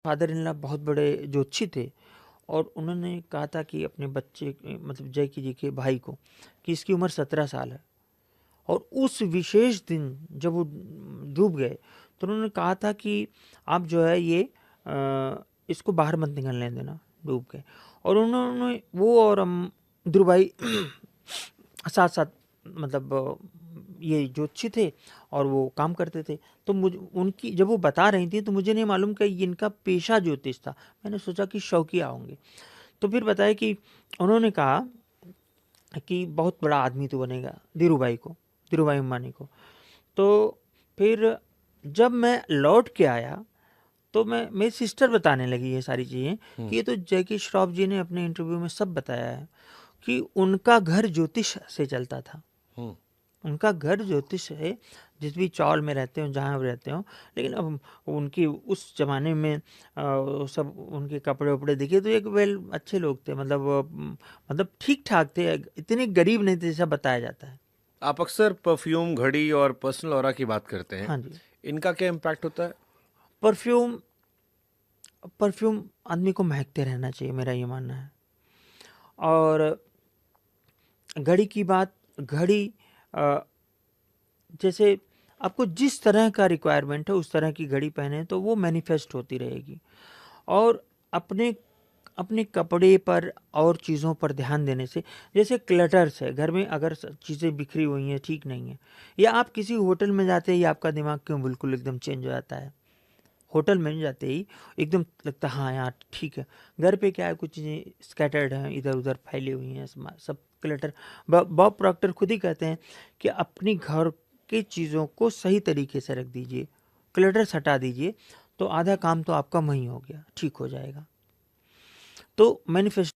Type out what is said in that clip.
Father in law बहुत बड़े ज्योतिषी थे और उन्होंने कहा था कि अपने बच्चे मतलब जैकी जी के भाई को कि इसकी उम्र 17 साल है। और उस विशेष दिन जब वो डूब गए तो उन्होंने कहा था कि आप जो है ये इसको बाहर मत निकलने देना, डूब गए। और उन्होंने वो और ध्रुव भाई साथ साथ मतलब ये ज्योतिषी थे और वो काम करते थे। तो मुझे उनकी जब वो बता रही थी तो मुझे नहीं मालूम कि इनका पेशा ज्योतिष था। मैंने सोचा कि शौकिया होंगे। तो फिर बताया कि उन्होंने कहा कि बहुत बड़ा आदमी तो बनेगा, धीरू भाई अंबानी को। तो फिर जब मैं लौट के आया तो मैं मेरी सिस्टर बताने लगी ये सारी चीज़ें कि ये तो जैकी श्रॉफ जी ने अपने इंटरव्यू में सब बताया है कि उनका घर ज्योतिष से चलता था। उनका घर ज्योतिष है, जिस भी चौल में रहते हो, जहाँ रहते हो। लेकिन अब उनकी उस जमाने में सब उनके कपड़े वपड़े देखे तो एक वेल अच्छे लोग थे, मतलब ठीक ठाक थे, इतने गरीब नहीं थे जैसा बताया जाता है। आप अक्सर परफ्यूम, घड़ी और पर्सनल ऑरा की बात करते हैं। हाँ जी। इनका क्या इम्पैक्ट होता है? परफ्यूम परफ्यूम आदमी को महकते रहना चाहिए, मेरा ये मानना है। और घड़ी की बात, घड़ी अ, जैसे आपको जिस तरह का रिक्वायरमेंट है उस तरह की घड़ी पहने तो वो मैनिफेस्ट होती रहेगी। और अपने अपने कपड़े पर और चीज़ों पर ध्यान देने से, जैसे क्लटर्स है घर में, अगर चीज़ें बिखरी हुई हैं, ठीक नहीं है, या आप किसी होटल में जाते ही आपका दिमाग क्यों बिल्कुल एकदम चेंज हो जाता है। होटल में जाते ही एकदम लगता है हाँ यार ठीक है। घर पे क्या है, कुछ चीज़ें स्कैटर्ड हैं, इधर उधर फैली हुई हैं, सब क्लटर। बॉब प्रॉक्टर खुद ही कहते हैं कि अपनी घर की चीज़ों को सही तरीके से रख दीजिए, क्लटर्स हटा दीजिए, तो आधा काम तो आपका वहीं हो गया, ठीक हो जाएगा। तो मैनिफेस्ट